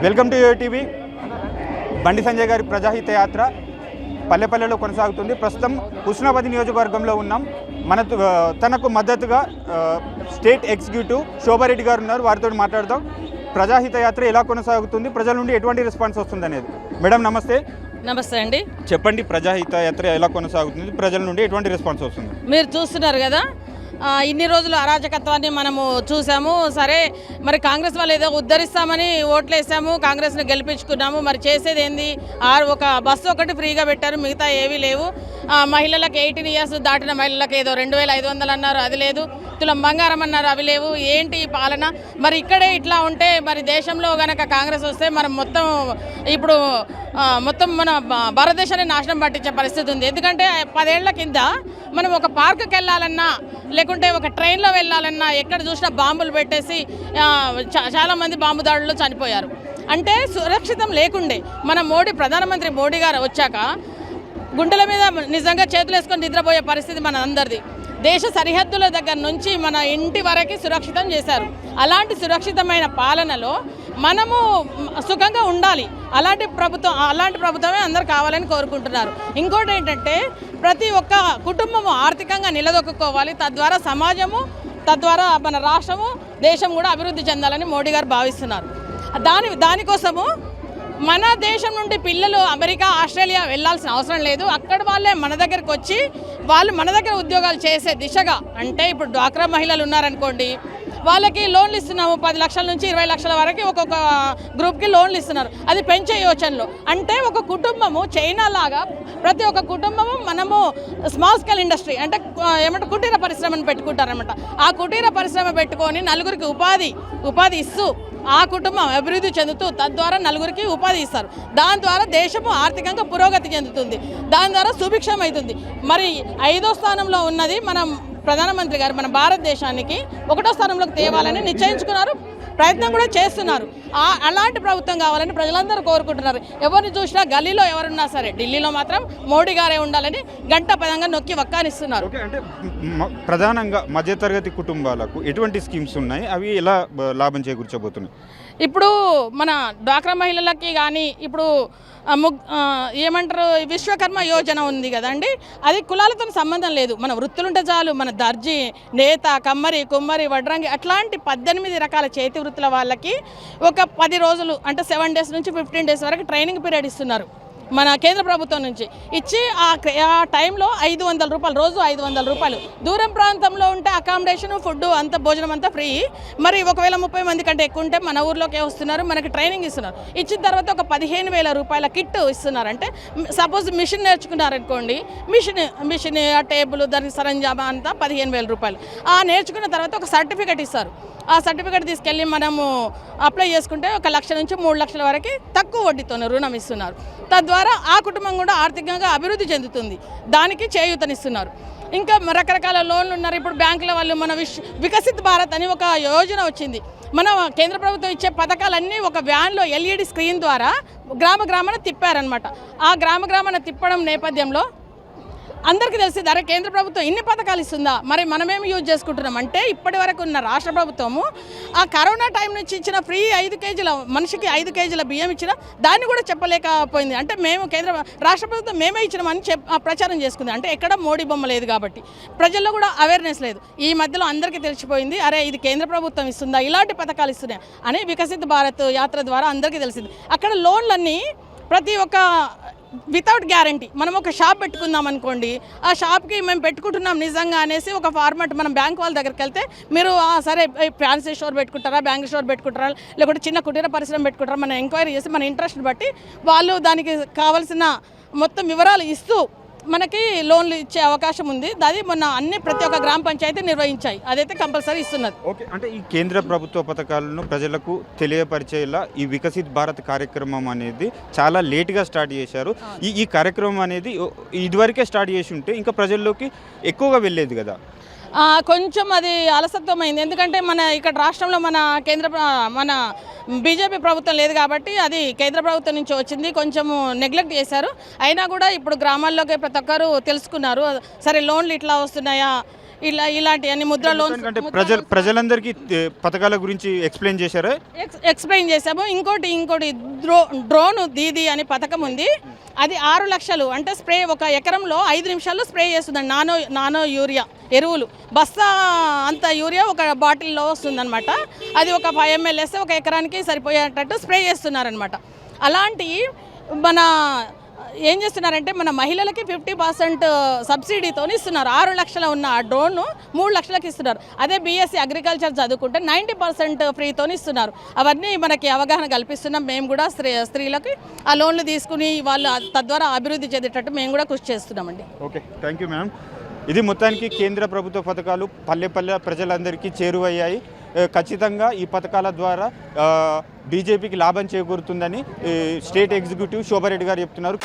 Welcome to TV. Bandi Sanjay గారి ప్రజాహిత యాత్ర పల్లెపల్లెలో కొనసాగుతుంది. ప్రస్తుతం హుస్నాబాద్ నియోజకవర్గంలో ఉన్నాం. తనకు మద్దతుగా స్టేట్ ఎగ్జిక్యూటివ్ శోభారెడ్డి గారు ఉన్నారు. వారితో మాట్లాడదాం. ప్రజాహిత యాత్ర ఎలా కొనసాగుతుంది, ప్రజల నుండి ఎటువంటి రెస్పాన్స్ వస్తుంది అనేది. మేడం నమస్తే. నమస్తే అండి. చెప్పండి, ప్రజాహిత యాత్ర ఎలా కొనసాగుతుంది, ప్రజల నుండి ఎటువంటి రెస్పాన్స్ వస్తుంది? మీరు చూస్తున్నారు కదా, ఇన్ని రోజులు అరాచకత్వాన్ని మనము చూసాము. సరే, మరి కాంగ్రెస్ వాళ్ళు ఏదో ఉద్ధరిస్తామని ఓట్లు వేసాము, కాంగ్రెస్ని గెలిపించుకున్నాము. మరి చేసేది ఏంది? ఒక బస్సు ఒకటి ఫ్రీగా పెట్టారు, మిగతా ఏవీ లేవు. మహిళలకు 18 ఇయర్స్ దాటిన మహిళలకు ఏదో 2500 అన్నారు, అది లేదు. తులం బంగారం అన్నారు, అవి లేవు. ఏంటి ఈ పాలన? మరి ఇక్కడే ఇట్లా ఉంటే మరి దేశంలో గనక కాంగ్రెస్ వస్తే మనం మొత్తం మన భారతదేశాన్ని నాశనం పట్టించే పరిస్థితి ఉంది. ఎందుకంటే 10 ఏళ్ల కింద మనం ఒక పార్కుకి వెళ్ళాలన్నా, లేకుంటే ఒక ట్రైన్లో వెళ్ళాలన్నా ఎక్కడ చూసినా బాంబులు పెట్టేసి చాలామంది బాంబు దాడుల్లో చనిపోయారు. అంటే సురక్షితం లేకుండే. మన ప్రధానమంత్రి మోడీ గారు వచ్చాక గుండెల మీద నిజంగా చేతులు వేసుకొని నిద్రపోయే పరిస్థితి మన అందరిది. దేశ సరిహద్దుల దగ్గర నుంచి మన ఇంటి వరకు సురక్షితం చేశారు. అలాంటి సురక్షితమైన పాలనలో మనము సుఖంగా ఉండాలి. అలాంటి ప్రభుత్వమే అందరు కావాలని కోరుకుంటున్నారు. ఇంకోటి ఏంటంటే, ప్రతి ఒక్క కుటుంబము ఆర్థికంగా నిలదొక్కుకోవాలి. తద్వారా సమాజము, తద్వారా మన రాష్ట్రము, దేశం కూడా అభివృద్ధి చెందాలని మోడీ గారు భావిస్తున్నారు. దానికోసము మన దేశం నుండి పిల్లలు అమెరికా, ఆస్ట్రేలియా వెళ్ళాల్సిన అవసరం లేదు. అక్కడ వాళ్ళే మన దగ్గరకు వచ్చి వాళ్ళు మన దగ్గర ఉద్యోగాలు చేసే దిశగా, అంటే ఇప్పుడు డ్వాక్రా మహిళలు ఉన్నారనుకోండి, వాళ్ళకి లోన్లు ఇస్తున్నాము. 10 లక్షల నుంచి 20 లక్షల వరకు ఒక్కొక్క గ్రూప్కి లోన్లు ఇస్తున్నారు. అది పెంచే యోచనలో. అంటే ఒక కుటుంబము చైనా లాగా ప్రతి ఒక్క కుటుంబము మనము స్మాల్ స్కేల్ ఇండస్ట్రీ అంటే కుటీర పరిశ్రమను పెట్టుకుంటారనమాట. ఆ కుటీర పరిశ్రమ పెట్టుకొని నలుగురికి ఉపాధి ఇస్తూ ఆ కుటుంబం అభివృద్ధి చెందుతూ తద్వారా నలుగురికి ఉపాధి ఇస్తారు. దాని ద్వారా దేశము ఆర్థికంగా పురోగతి చెందుతుంది. దాని ద్వారా సుభిక్షం అవుతుంది. మరి 5వ స్థానంలో ఉన్నది మనం ప్రధానమంత్రి గారు మన భారతదేశానికి 1వ స్థానంలోకి తేవాలని నిశ్చయించుకున్నారు, ప్రయత్నం కూడా చేస్తున్నారు. అలాంటి ప్రభుత్వం కావాలని ప్రజలందరూ కోరుకుంటున్నారు. ఎవరిని చూసినా గల్లీలో ఎవరున్నా సరే ఢిల్లీలో మాత్రం మోడీ గారే ఉండాలని గంటపదంగా నొక్కి వక్కానిస్తున్నారు. అంటే ప్రధానంగా మధ్యతరగతి కుటుంబాలకు ఎటువంటి స్కీమ్స్ ఉన్నాయి, అవి ఎలా లాభం చేకూర్చబోతున్నాయి? ఇప్పుడు మన డ్వాక్రా మహిళలకి కానీ ఇప్పుడు ఏమంటారు, విశ్వకర్మ యోజన ఉంది కదండి, అది కులాలతో సంబంధం లేదు. మన వృత్తులుంటే చాలు. మన దర్జీ, నేత, కమ్మరి, కుమ్మరి, వడ్రంగి అట్లాంటి 18 రకాల చేతి వృత్తుల వాళ్ళకి ఒక 10 రోజులు అంటే 7 డేస్ నుంచి 15 డేస్ వరకు ట్రైనింగ్ పీరియడ్ ఇస్తున్నారు మన కేంద్ర ప్రభుత్వం నుంచి. ఇచ్చి ఆ టైంలో 500 రూపాయలు, రోజు 500 రూపాయలు. దూరం ప్రాంతంలో ఉంటే అకామిడేషన్, ఫుడ్ అంతా, భోజనం అంతా ఫ్రీ. మరి ఒకవేళ 30 మంది కంటే ఎక్కువ ఉంటే మన ఊర్లోకే వస్తున్నారు, మనకి ట్రైనింగ్ ఇస్తున్నారు. ఇచ్చిన తర్వాత ఒక 15,000 రూపాయల కిట్ ఇస్తున్నారు. అంటే సపోజ్ మిషన్ నేర్చుకున్నారనుకోండి, మిషన్ టేబుల్, దానికి సరంజామా అంతా 15,000 రూపాయలు. నేర్చుకున్న తర్వాత ఒక సర్టిఫికెట్ ఇస్తారు. ఆ సర్టిఫికెట్ తీసుకెళ్ళి మనము అప్లై చేసుకుంటే 1 లక్ష నుంచి 3 లక్షల వరకు తక్కువ వడ్డీతో రుణం ఇస్తున్నారు. తద్వారా ఆ కుటుంబం కూడా ఆర్థికంగా అభివృద్ధి చెందుతుంది. దానికి చేయూతనిస్తున్నారు. ఇంకా రకరకాల లోన్లు ఉన్నారు. ఇప్పుడు బ్యాంకుల వాళ్ళు మన వికసిత్ భారత్ అని ఒక యోజన వచ్చింది. మన కేంద్ర ప్రభుత్వం ఇచ్చే పథకాలన్నీ ఒక వ్యాన్లో LED స్క్రీన్ ద్వారా గ్రామాన తిప్పారనమాట. ఆ గ్రామాన తిప్పడం నేపథ్యంలో అందరికీ తెలిసింది, అరే కేంద్ర ప్రభుత్వం ఇన్ని పథకాలు ఇస్తుందా, మరి మనమేమి యూజ్ చేసుకుంటున్నాం అంటే, ఇప్పటి వరకు ఉన్న రాష్ట్ర ప్రభుత్వము ఆ కరోనా టైం నుంచి ఇచ్చిన ఫ్రీ 5 కేజీల మనిషికి 5 కేజీల బియ్యం ఇచ్చిన దాన్ని కూడా చెప్పలేకపోయింది. అంటే రాష్ట్ర ప్రభుత్వం మేమే ఇచ్చినామని ప్రచారం చేసుకుంది. అంటే ఎక్కడ మోడీ బొమ్మ లేదు కాబట్టి ప్రజల్లో కూడా అవేర్నెస్ లేదు. ఈ మధ్యలో అందరికీ తెలిసిపోయింది, అరే ఇది కేంద్ర ప్రభుత్వం ఇస్తుందా, ఇలాంటి పథకాలు ఇస్తున్నాయి అని వికసిత్ భారత్ యాత్ర ద్వారా అందరికీ తెలిసింది. అక్కడ లోన్లన్నీ ప్రతి ఒక్క వితౌట్ గ్యారంటీ. మనం ఒక షాప్ పెట్టుకుందాం అనుకోండి, ఆ షాప్కి మేము పెట్టుకుంటున్నాం నిజంగా అనేసి ఒక ఫార్మాట్ మనం బ్యాంక్ వాళ్ళ దగ్గరికి వెళ్తే, మీరు సరే ఫ్యాన్సీ స్టోర్ పెట్టుకుంటారా, బ్యాంక్ స్టోర్ పెట్టుకుంటారా, లేకుంటే చిన్న కుటీర పరిశ్రమ పెట్టుకుంటారా, మనం ఎంక్వైరీ చేసి మన ఇంట్రెస్ట్ బట్టి వాళ్ళు దానికి కావాల్సిన మొత్తం వివరాలు ఇస్తూ మనకి లోన్లు ఇచ్చే అవకాశం ఉంది. అది మొన్న ప్రతి ఒక్క గ్రామ పంచాయతీ నిర్వహించాయి. అదైతే కంపల్సరీ ఇస్తున్నది. ఓకే, అంటే ఈ కేంద్ర ప్రభుత్వ పథకాలను ప్రజలకు తెలియపరిచేలా ఈ వికసిత్ భారత్ కార్యక్రమం అనేది చాలా లేట్గా స్టార్ట్ చేశారు. ఈ కార్యక్రమం అనేది ఇదివరకే స్టార్ట్ చేసి ఉంటే ఇంకా ప్రజల్లోకి ఎక్కువగా వెళ్ళేది కదా. కొంచెం అది అలసత్వమైంది. ఎందుకంటే మన ఇక్కడ రాష్ట్రంలో మన బీజేపీ ప్రభుత్వం లేదు కాబట్టి అది కేంద్ర ప్రభుత్వం నుంచి వచ్చింది. కొంచెము నెగ్లెక్ట్ చేశారు. అయినా కూడా ఇప్పుడు గ్రామాల్లోకి ప్రతి ఒక్కరు తెలుసుకున్నారు. సరే లోన్లు ఇట్లా వస్తున్నాయా, ఇలాంటి అన్ని ముద్ర లోన్స్ అంటే ప్రజలందరికీ పథకాల గురించి ఎక్స్ప్లెయిన్ చేశారా? ఎక్స్ప్లెయిన్ చేసాము. ఇంకోటి డ్రోన్ దీది అనే పథకం ఉంది. అది 6 లక్షలు అంటే స్ప్రే ఒక ఎకరంలో 5 నిమిషాల్లో స్ప్రే చేస్తుందండి. నానో యూరియా ఎరువులు బస్తా అంత యూరియా ఒక బాటిల్లో వస్తుందన్నమాట. అది ఒక 5 ml వేస్తే ఒక ఎకరానికి సరిపోయేటట్టు స్ప్రే చేస్తున్నారనమాట. అలాంటి మన ఏం చేస్తున్నారంటే మన మహిళలకి 50% సబ్సిడీతో ఇస్తున్నారు. 6 లక్షల ఉన్న ఆ డ్రోన్ 3 లక్షలకు ఇస్తున్నారు. అదే బీఎస్సీ అగ్రికల్చర్ చదువుకుంటే 90% ఫ్రీతో ఇస్తున్నారు. అవన్నీ మనకి అవగాహన కల్పిస్తున్నాం. మేము కూడా స్త్రీలకి ఆ లోన్లు తీసుకుని వాళ్ళు తద్వారా అభివృద్ధి చెందేటట్టు మేము కూడా కృషి చేస్తున్నామండి. Okay, thank you ma'am. ఇది మొత్తానికి కేంద్ర ప్రభుత్వ పథకాలు పల్లె ప్రజలందరికీ చేరువయ్యాయి. ఖచ్చితంగా ఈ పథకాల ద్వారా బీజేపీకి లాభం చేకూరుతుందని స్టేట్ ఎగ్జిక్యూటివ్ శోభారెడ్డి గారు చెప్తున్నారు.